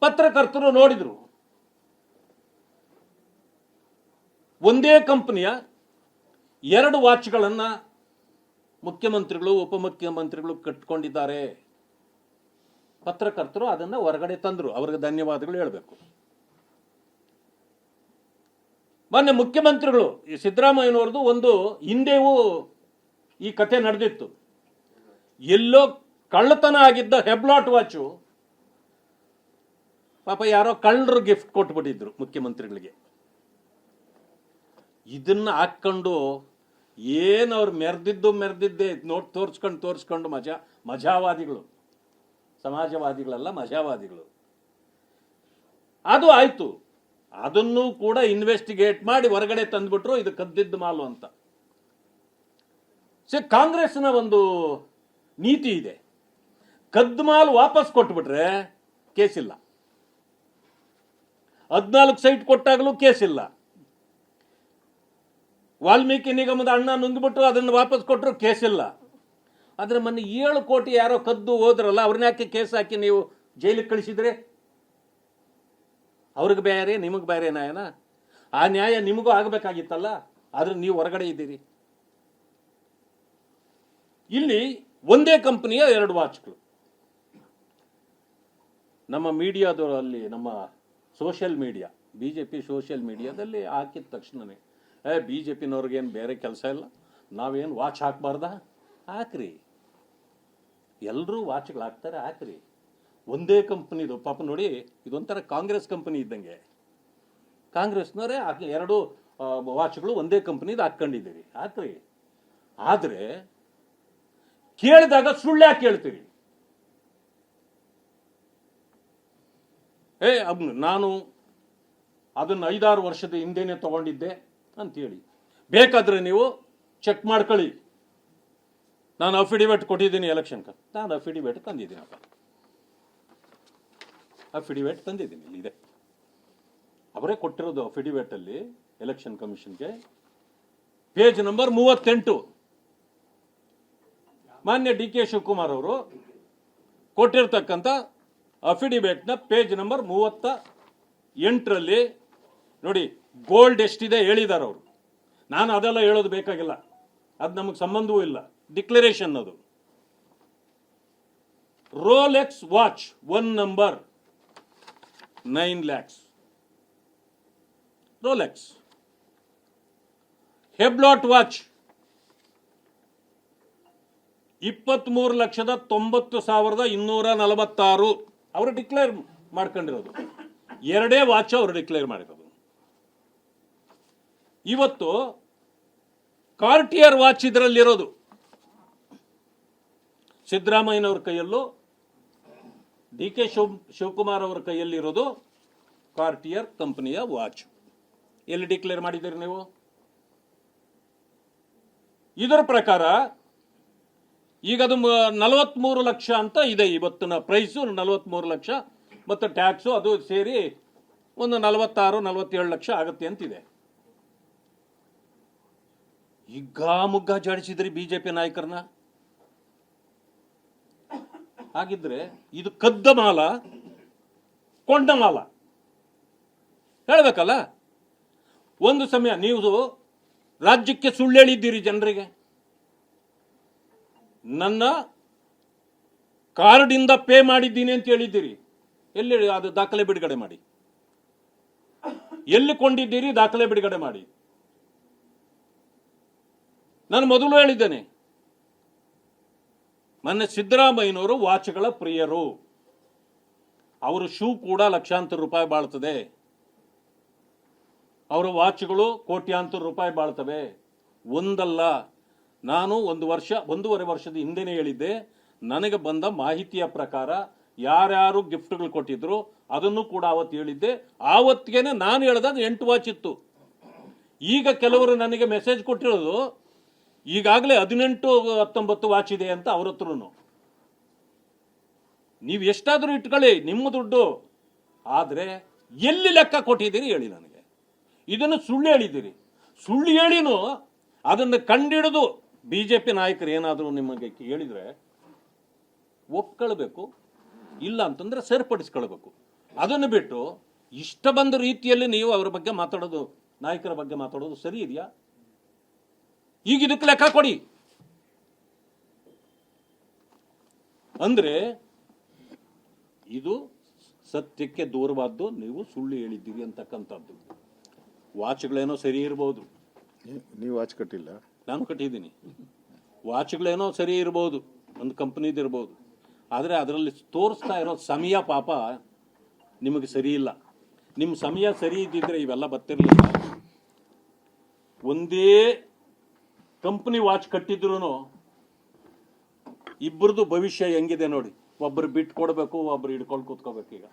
ಪತ್ರಕರ್ತರು ನೋಡಿದ್ರು. ಒಂದೇ ಕಂಪನಿಯ 2 ವಾಚ್ಗಳನ್ನ ಮುಖ್ಯಮಂತ್ರಿಗಳು ಉಪಮುಖ್ಯಮಂತ್ರಿಗಳು ಕಟ್ಕೊಂಡಿದ್ದಾರೆ. ಪತ್ರಕರ್ತರು ಅದನ್ನ ಹೊರಗಡೆ ತಂದ್ರು. ಅವರಿಗೆ ಧನ್ಯವಾದಗಳು ಹೇಳಬೇಕು. ಮೊನ್ನೆ ಮುಖ್ಯಮಂತ್ರಿಗಳು ಈ ಸಿದ್ದರಾಮಯ್ಯನವ್ರದ್ದು ಒಂದು ಹಿಂದೆಯೂ ಈ ಕಥೆ ನಡೆದಿತ್ತು. ಎಲ್ಲೋ ಕಳ್ಳತನ ಆಗಿದ್ದ ಹೆಬ್ಲಾಟ್ ವಾಚು ಪಾಪ ಯಾರೋ ಕಳ್ಳರು ಗಿಫ್ಟ್ ಕೊಟ್ಬಿಟ್ಟಿದ್ರು ಮುಖ್ಯಮಂತ್ರಿಗಳಿಗೆ. ಇದನ್ನ ಹಾಕೊಂಡು ಏನು ಅವ್ರು ಮೆರೆದಿದ್ದೆ ತೋರಿಸ್ಕೊಂಡು ಮಜಾವಾದಿಗಳು, ಸಮಾಜವಾದಿಗಳಲ್ಲ ಮಜಾವಾದಿಗಳು. ಅದು ಆಯ್ತು. ಅದನ್ನು ಕೂಡ ಇನ್ವೆಸ್ಟಿಗೇಟ್ ಮಾಡಿ ಹೊರಗಡೆ ತಂದ್ಬಿಟ್ರು ಇದು ಕದ್ದಿದ್ದು ಮಾಲು ಅಂತ. ಕಾಂಗ್ರೆಸ್ನ ಒಂದು ನೀತಿ ಇದೆ, ಕದ್ದು ಮಾಲು ವಾಪಸ್ ಕೊಟ್ಬಿಟ್ರೆ ಕೇಸಿಲ್ಲ. 14 ಸೈಟ್ ಕೊಟ್ಟಾಗಲೂ ಕೇಸಿಲ್ಲ. ವಾಲ್ಮೀಕಿ ನಿಗಮದ ಅಣ್ಣ ನುಂಗ್ಬಿಟ್ಟು ಅದನ್ನು ವಾಪಸ್ ಕೊಟ್ಟರು ಕೇಸಿಲ್ಲ. ಆದ್ರೆ ಮೊನ್ನೆ 7 ಕೋಟಿ ಯಾರೋ ಕದ್ದು ಹೋದ್ರಲ್ಲ, ಅವ್ರನ್ನ ಯಾಕೆ ಕೇಸ್ ಹಾಕಿ ನೀವು ಜೈಲಿಗೆ ಕಳಿಸಿದ್ರೆ? ಅವ್ರಿಗೆ ಬೇರೆ ನಿಮಗೆ ಬೇರೆ ನ್ಯಾಯನ? ಆ ನ್ಯಾಯ ನಿಮಗೂ ಆಗಬೇಕಾಗಿತ್ತಲ್ಲ, ಆದ್ರೆ ನೀವು ಹೊರಗಡೆ ಇದ್ದೀರಿ. ಇಲ್ಲಿ ಒಂದೇ ಕಂಪನಿಯ 2 ವಾಚ್ಗಳು. ನಮ್ಮ ಮೀಡಿಯಾದಲ್ಲಿ, ನಮ್ಮ ಸೋಷಿಯಲ್ ಮೀಡಿಯಾ, ಬಿಜೆಪಿ ಸೋಷಿಯಲ್ ಮೀಡಿಯಾದಲ್ಲಿ ಹಾಕಿದ ತಕ್ಷಣನೇ ಬಿಜೆಪಿನವ್ರಿಗೇನು ಬೇರೆ ಕೆಲಸ ಇಲ್ಲ, ನಾವೇನು ವಾಚ್ ಹಾಕ್ಬಾರ್ದ? ಹಾಕ್ರಿ, ಎಲ್ಲರೂ ವಾಚ್ಗಳು ಹಾಕ್ತಾರೆ, ಹಾಕ್ರಿ. ಒಂದೇ ಕಂಪನಿದು ಪಾಪ ನೋಡಿ, ಇದೊಂಥರ ಕಾಂಗ್ರೆಸ್ ಕಂಪನಿ ಇದ್ದಂಗೆ. ಕಾಂಗ್ರೆಸ್ನವರೇ 2 ವಾಚ್ಗಳು ಒಂದೇ ಕಂಪನಿದು ಹಾಕ್ಕೊಂಡಿದ್ದೀರಿ, ಹಾಕ್ರಿ. ಆದರೆ ಕೇಳಿದಾಗ ಸುಳ್ಳು ಯಾಕೆ ಕೇಳ್ತೀರಿ? ನಾನು ಅದನ್ನು 5-6 ವರ್ಷದ ಹಿಂದೆನೆ ತಗೊಂಡಿದ್ದೆ ಅಂತೇಳಿ ಬೇಕಾದ್ರೆ ನೀವು ಚೆಕ್ ಮಾಡ್ಕೊಳ್ಳಿ. ನಾನು ಅಫಿಡಿವಿಟ್ ಕೊಟ್ಟಿದ್ದೀನಿ ಎಲೆಕ್ಷನ್ಗೆ. ನಾನು ಅಫಿಡಿವಿಟ್ ತಂದಿದ್ದೀನಪ್ಪ, ಅಫಿಡಿವಿಟ್ ತಂದಿದ್ದೀನಿ, ಇಲ್ಲಿದೆ. ಅವರೇ ಕೊಟ್ಟಿರೋದು ಅಫಿಡಿವಿಟ್ ಅಲ್ಲಿ ಎಲೆಕ್ಷನ್ ಕಮಿಷನ್ಗೆ. Page number 38. ಮಾನ್ಯ ಡಿ ಕೆ ಶಿವಕುಮಾರ್ ಅವರು ಕೊಟ್ಟಿರ್ತಕ್ಕಂಥ ಅಫಿಡಿವಿಟ್ನ ಪೇಜ್ ನಂಬರ್ 38ರಲ್ಲಿ ನೋಡಿ, ಗೋಲ್ಡ್ ಎಷ್ಟಿದೆ ಹೇಳಿದ್ದಾರೆ ಅವರು. ನಾನು ಅದೆಲ್ಲ ಹೇಳೋದು ಬೇಕಾಗಿಲ್ಲ, ಅದು ನಮಗೆ ಸಂಬಂಧವೂ ಇಲ್ಲ. ಡಿಕ್ಲರೇಷನ್ ಅದು. Rolex watch 1 number 9 lakhs. Rolex. Hublot watch 23,90,246 ಅವರು ಡಿಕ್ಲೇರ್ ಮಾಡ್ಕೊಂಡಿರೋದು. 2 ವಾಚ್ ಅವರು ಡಿಕ್ಲೇರ್ ಮಾಡಿರೋದು. ಇವತ್ತು ಕಾರ್ಟಿಯರ್ ವಾಚ್ ಇದರಲ್ಲಿರೋದು. ಸಿದ್ದರಾಮಯ್ಯನವ್ರ ಕೈಯಲ್ಲೂ ಡಿ ಕೆ ಶಿವಕುಮಾರ್ ಅವರ ಕೈಯಲ್ಲಿರೋದು ಕಾರ್ಟಿಯರ್ ಕಂಪನಿಯ ವಾಚ್. ಎಲ್ಲಿ ಡಿಕ್ಲೇರ್ ಮಾಡಿದ್ದೀರಿ ನೀವು? ಇದರ ಪ್ರಕಾರ ಈಗ ಅದು 43 ಲಕ್ಷ ಅಂತ ಇದೆ. ಇವತ್ತಿನ ಪ್ರೈಸು 43 ಲಕ್ಷ ಮತ್ತು ಟ್ಯಾಕ್ಸು ಅದು ಸೇರಿ ಒಂದು 46-47 ಲಕ್ಷ ಆಗುತ್ತೆ ಅಂತಿದೆ. ಮುಗ್ಗ ಜಾಡಿಸಿದ್ರಿ ಬಿಜೆಪಿ ನಾಯಕರನ್ನ. ಹಾಗಿದ್ರೆ ಇದು ಕದ್ದ ಮಾಲ, ಕೊಂಡ ಮಾಲ ಹೇಳ್ಬೇಕಲ್ಲ. ಒಂದು ಸಮಯ ನೀವು ರಾಜ್ಯಕ್ಕೆ ಸುಳ್ಳು ಹೇಳಿದ್ದೀರಿ ಜನರಿಗೆ. ನನ್ನ ಕಾರ್ಡಿಂದ ಪೇ ಮಾಡಿದ್ದೀನಿ ಅಂತ ಹೇಳಿದ್ದೀರಿ. ಎಲ್ಲಿ ಅದು ದಾಖಲೆ ಬಿಡುಗಡೆ ಮಾಡಿ. ಎಲ್ಲಿ ಕೊಂಡಿದ್ದೀರಿ ದಾಖಲೆ ಬಿಡುಗಡೆ ಮಾಡಿ. ನಾನು ಮೊದಲು ಹೇಳಿದ್ದೇನೆ, ಮೊನ್ನೆ ಸಿದ್ದರಾಮಯ್ಯನವರು ವಾಚ್ಗಳ ಪ್ರಿಯರು. ಅವರು ಶೂ ಕೂಡ ಲಕ್ಷಾಂತರ ರೂಪಾಯಿ ಬಾಳ್ತದೆ. ಅವರ ವಾಚ್ಗಳು ಕೋಟ್ಯಾಂತರ ರೂಪಾಯಿ ಬಾಳ್ತವೆ. ಒಂದಲ್ಲ, ನಾನು 1.5 ವರ್ಷದ ಹಿಂದೆನೇ ಹೇಳಿದ್ದೆ. ನನಗೆ ಬಂದ ಮಾಹಿತಿಯ ಪ್ರಕಾರ ಯಾರ್ಯಾರು ಗಿಫ್ಟ್ಗಳು ಕೊಟ್ಟಿದ್ರು ಅದನ್ನು ಕೂಡ ಅವತ್ತು ಹೇಳಿದ್ದೆ. ಆವತ್ತಿಗೆನೆ ನಾನು ಹೇಳಿದಾಗ 8 ವಾಚ್ ಇತ್ತು. ಈಗ ಕೆಲವರು ನನಗೆ ಮೆಸೇಜ್ ಕೊಟ್ಟಿರೋದು ಈಗಾಗಲೇ 18-19 ವಾಚ್ ಇದೆ ಅಂತ ಅವ್ರ ಹತ್ರನು. ನೀವು ಎಷ್ಟಾದರೂ ಇಟ್ಕೊಳ್ಳಿ, ನಿಮ್ಮ ದುಡ್ಡು. ಆದರೆ ಎಲ್ಲಿ ಲೆಕ್ಕ ಕೊಟ್ಟಿದ್ದೀರಿ ಹೇಳಿ ನನಗೆ. ಇದನ್ನು ಸುಳ್ಳು ಹೇಳಿದ್ದೀರಿ. ಸುಳ್ಳು ಹೇಳಿನೂ ಅದನ್ನು ಕಂಡಿಡಿದು ಬಿಜೆಪಿ ನಾಯಕರು ಏನಾದರೂ ನಿಮಗೆ ಹೇಳಿದ್ರೆ ಒಪ್ಕೊಳ್ಬೇಕು, ಇಲ್ಲ ಅಂತಂದ್ರೆ ಸರಿಪಡಿಸ್ಕೊಳ್ಬೇಕು. ಅದನ್ನು ಬಿಟ್ಟು ಇಷ್ಟ ಬಂದ ರೀತಿಯಲ್ಲಿ ನೀವು ಅವರ ಬಗ್ಗೆ ಮಾತಾಡೋದು, ನಾಯಕರ ಬಗ್ಗೆ ಮಾತಾಡೋದು ಸರಿ ಇದೆಯಾ? ಈಗ ಇದಕ್ಕೆ ಲೆಕ್ಕ ಕೊಡಿ. ಅಂದ್ರೆ ಇದು ಸತ್ಯಕ್ಕೆ ದೂರವಾದ್ದು, ನೀವು ಸುಳ್ಳು ಹೇಳಿದ್ದೀರಿ ಅಂತಕ್ಕಂಥದ್ದು. ವಾಚ್ಗಳೇನೋ ಸರಿ ಇರ್ಬೋದು, ನೀವು ವಾಚ್ ಕಟ್ಟಿಲ್ಲ, ನಾನು ಕಟ್ಟಿದ್ದೀನಿ. ವಾಚ್ಗಳೇನೋ ಸರಿ ಇರ್ಬೋದು, ಒಂದು ಕಂಪ್ನಿದಿರ್ಬೋದು, ಆದರೆ ಅದರಲ್ಲಿ ತೋರಿಸ್ತಾ ಇರೋ ಸಮಯ ಪಾಪ ನಿಮಗೆ ಸರಿ ಇಲ್ಲ. ನಿಮ್ಮ ಸಮಯ ಸರಿ ಇದ್ದಿದ್ರೆ ಇವೆಲ್ಲ ಬರ್ತಿರ್ಲಿಲ್ಲ. ಒಂದೇ ಕಂಪ್ನಿ ವಾಚ್ ಕಟ್ಟಿದ್ರು ಇಬ್ಬರದು ಭವಿಷ್ಯ ಹೆಂಗಿದೆ ನೋಡಿ. ಒಬ್ಬರು ಬಿಟ್ಟು ಕೊಡಬೇಕು, ಒಬ್ಬರು ಹಿಡ್ಕೊಂಡು ಕೂತ್ಕೋಬೇಕು. ಈಗ